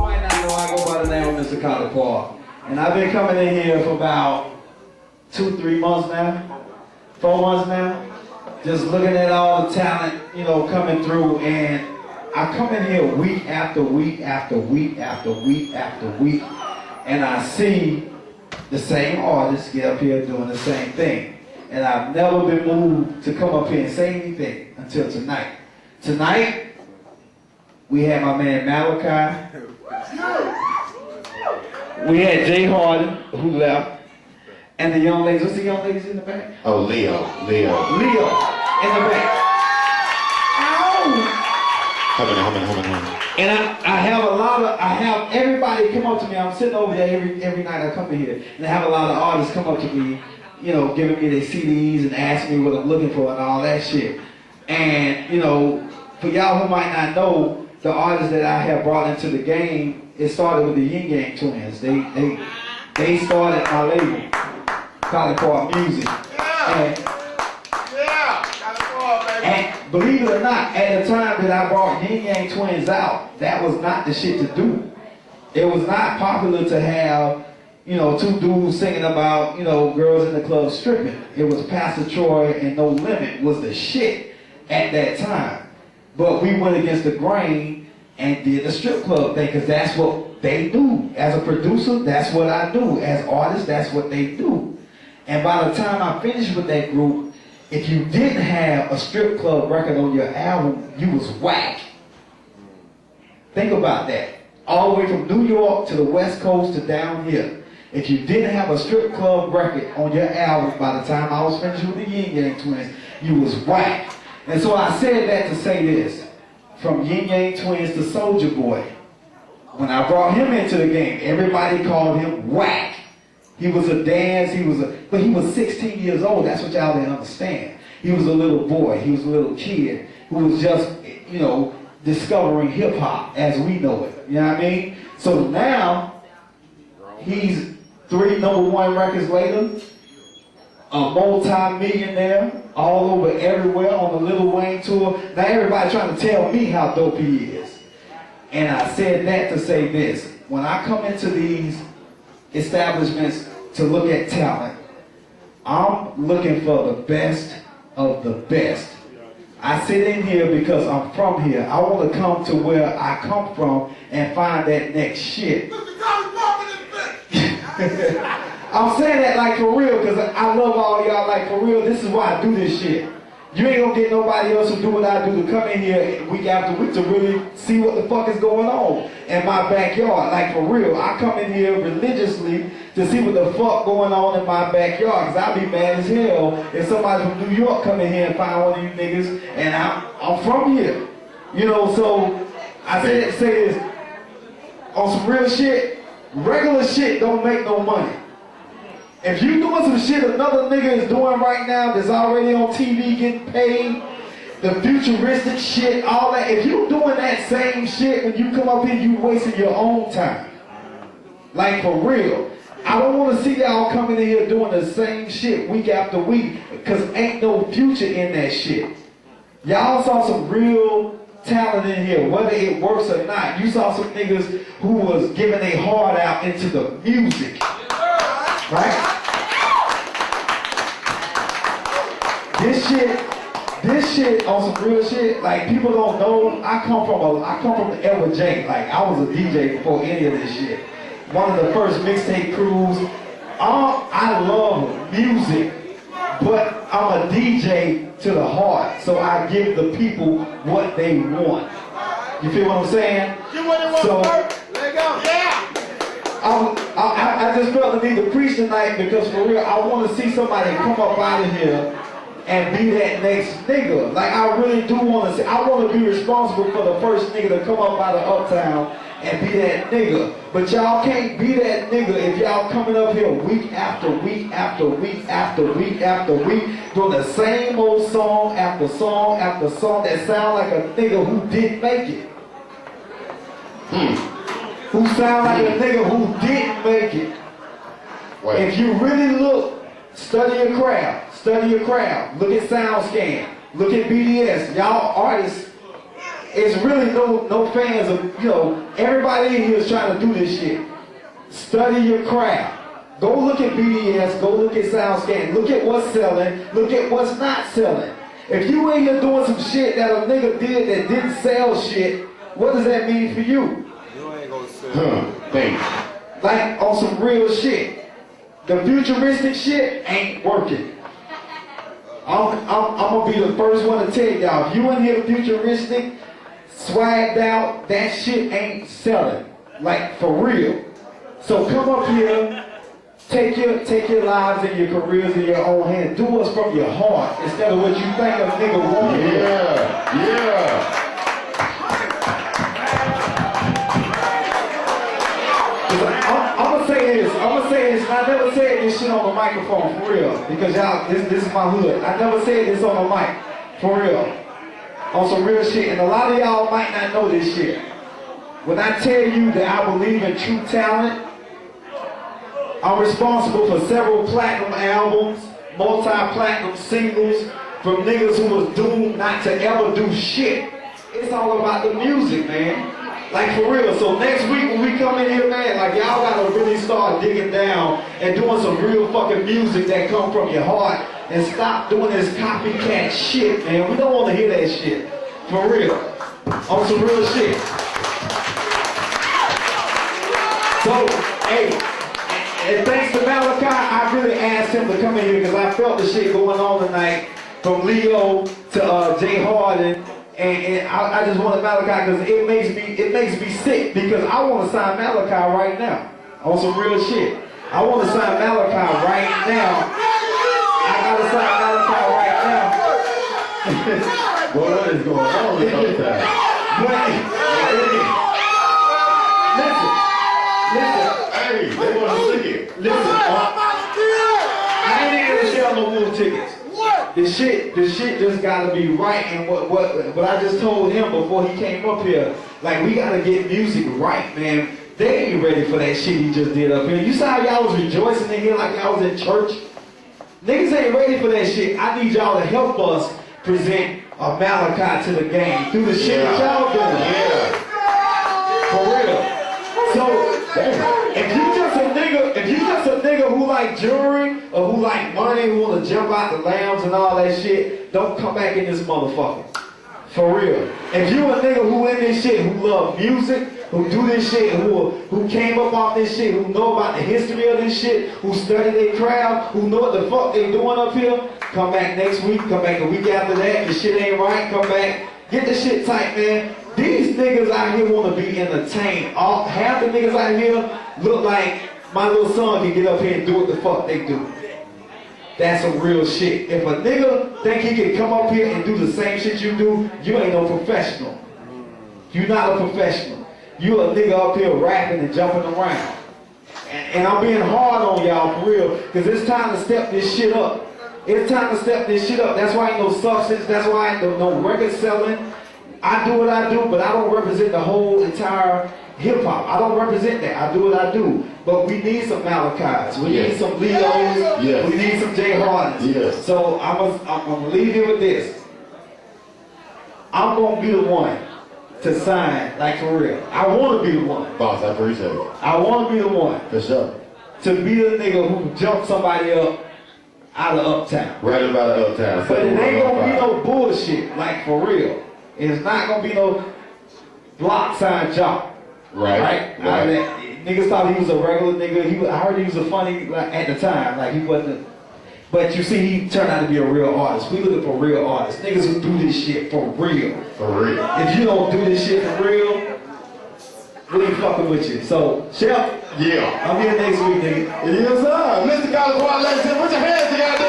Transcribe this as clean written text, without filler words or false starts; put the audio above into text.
might not know, I go by the name of Mr. cOLLIPARK. And I've been coming in here for about 2-3 months now, 4 months now, just looking at all the talent, you know, coming through, and I come in here week after week after week after week after week, and I see the same artists get up here doing the same thing. And I've never been moved to come up here and say anything until tonight. Tonight, we had my man Malachi. We had Jay Harden, who left. And the young ladies, what's the young ladies in the back? Oh, Leo in the back. Ow! Humming. And I have everybody come up to me. I'm sitting over there every night I come in here. And I have a lot of artists come up to me, you know, giving me their CDs and asking me what I'm looking for and all that shit. And, you know, for y'all who might not know, the artists that I have brought into the game, it started with the Ying Yang Twins. They started my label, cOLLIpARK Music. And believe it or not, at the time that I brought Ying Yang Twins out, that was not the shit to do. It was not popular to have, you know, two dudes singing about, you know, girls in the club stripping. It was Pastor Troy and No Limit was the shit at that time. But we went against the grain and did the strip club thing because that's what they do. As a producer, that's what I do. As artists, that's what they do. And by the time I finished with that group, if you didn't have a strip club record on your album, you was whack. Think about that. All the way from New York to the West Coast to down here. If you didn't have a strip club record on your album by the time I was finished with the Ying Yang Twins, you was whack. And so I said that to say this. From Ying Yang Twins to Soulja Boy. When I brought him into the game, everybody called him whack. He was a dance, but he was 16 years old. That's what y'all didn't understand. He was a little boy, he was a little kid who was just, you know, discovering hip hop as we know it. You know what I mean? So now, he's 3 #1 records later, a multi-millionaire all over everywhere on the Lil Wayne tour. Now everybody trying to tell me how dope he is. And I said that to say this. When I come into these establishments to look at talent, I'm looking for the best of the best. I sit in here because I'm from here. I want to come to where I come from and find that next shit. I'm saying that like for real because I love all y'all like for real. This is why I do this shit. You ain't gonna get nobody else to do what I do to come in here week after week to really see what the fuck is going on in my backyard. Like for real, I come in here religiously to see what the fuck going on in my backyard. Cause I'd be mad as hell if somebody from New York come in here and find one of you niggas and I'm from here. You know, so I say this, on some real shit, regular shit don't make no money. If you doing some shit another nigga is doing right now that's already on TV getting paid, the futuristic shit, all that, if you doing that same shit when you come up here, you wasting your own time. Like for real. I don't want to see y'all coming in here doing the same shit week after week because ain't no future in that shit. Y'all saw some real talent in here, whether it works or not. You saw some niggas who was giving their heart out into the music. Right? This shit on some real shit, like people don't know, I come from the Edward J. Like I was a DJ before any of this shit. One of the first mixtape crews. I love music, but I'm a DJ to the heart. So I give the people what they want. You feel what I'm saying? You what they want so, first? Let go. Yeah. I just felt the need to preach tonight because for real, I want to see somebody come up out of here and be that next nigga. Like I really do want to see, I want to be responsible for the first nigga to come up out of Uptown and be that nigga. But y'all can't be that nigga if y'all coming up here week after week after week after week after week doing the same old song after song after song that sound like a nigga who didn't make it. Who sound like a nigga who didn't make it. Wait. If you really look, study your craft, look at SoundScan, Look at BDS. Y'all artists, it's really no fans of, you know, everybody in here is trying to do this shit. Study your craft. Go look at BDS, go look at SoundScan, look at what's selling, look at what's not selling. If you in here doing some shit that a nigga did that didn't sell shit, what does that mean for you? You ain't gonna sell. Thanks. Like on some real shit. The futuristic shit ain't working. I'm gonna be the first one to tell y'all, if you in here futuristic, swagged out, that shit ain't selling. Like for real. So come up here, take your lives and your careers in your own hands. Do what's from your heart instead of what you think a nigga wants. Yeah. I'm gonna say this, and I never said this shit on the microphone, for real, because y'all, this is my hood. I never said this on the mic, for real, on some real shit, and a lot of y'all might not know this shit. When I tell you that I believe in true talent, I'm responsible for several platinum albums, multi-platinum singles, from niggas who was doomed not to ever do shit. It's all about the music, man. Like for real, so next week when we come in here, man, like y'all gotta really start digging down and doing some real fucking music that come from your heart and stop doing this copycat shit, man. We don't wanna hear that shit. For real. On some real shit. So, hey, and thanks to Malachi, I really asked him to come in here because I felt the shit going on tonight from Leo to Jay Harden. And I just wanted Malachi because it makes me sick because I want to sign Malachi right now on some real shit. I want to sign Malachi right now. I gotta sign Malachi right now. Boy, what is going on with those guys? Listen. Hey, they want to sing it. Listen. I ain't gonna sell no more tickets. The shit just gotta be right, and what I just told him before he came up here, like we gotta get music right, man. They ain't ready for that shit he just did up here. You saw how y'all was rejoicing in here like y'all was in church? Niggas ain't ready for that shit. I need y'all to help us present a Malachi to the game through the shit that y'all doing. Yeah. For real. So if you just a nigga who like jewelry or who like money, who wanna jump out the lambs and all that shit, don't come back in this motherfucker. For real. If you a nigga who in this shit, who love music, who do this shit, who came up off this shit, who know about the history of this shit, who study their craft, who know what the fuck they doing up here, come back next week, come back a week after that, the shit ain't right, come back, get the shit tight, man. These niggas out here wanna be entertained. Half the niggas out here look like my little son can get up here and do what the fuck they do. That's some real shit. If a nigga think he can come up here and do the same shit you do, you ain't no professional. You not a professional. You a nigga up here rapping and jumping around. And I'm being hard on y'all for real, because it's time to step this shit up. It's time to step this shit up. That's why ain't no substance, that's why ain't no record selling. I do what I do, but I don't represent the whole entire hip-hop. I don't represent that. I do what I do. But we need some Malachis. We need some Leos. Yes. We need some Jay Hardens. Yes. So I'm gonna leave you with this. I'm gonna be the one to sign, like for real. I wanna be the one. Boss, I appreciate it. I wanna be the one For sure. to be the nigga who jumped somebody up out of Uptown. Right about Uptown. But it ain't gonna be no bullshit, like for real. It's not gonna be no block sign job. Right? Niggas thought he was a regular nigga. I heard he was a funny, like, at the time, like he wasn't. But you see, he turned out to be a real artist. We looking for real artists. Niggas who do this shit for real. For real. If you don't do this shit for real, we ain't fucking with you. So, Chef, Yeah. I'm here next week, nigga. Yes, sir. Mr. cOLLIPARK, ladies and gentlemen, put your hands together.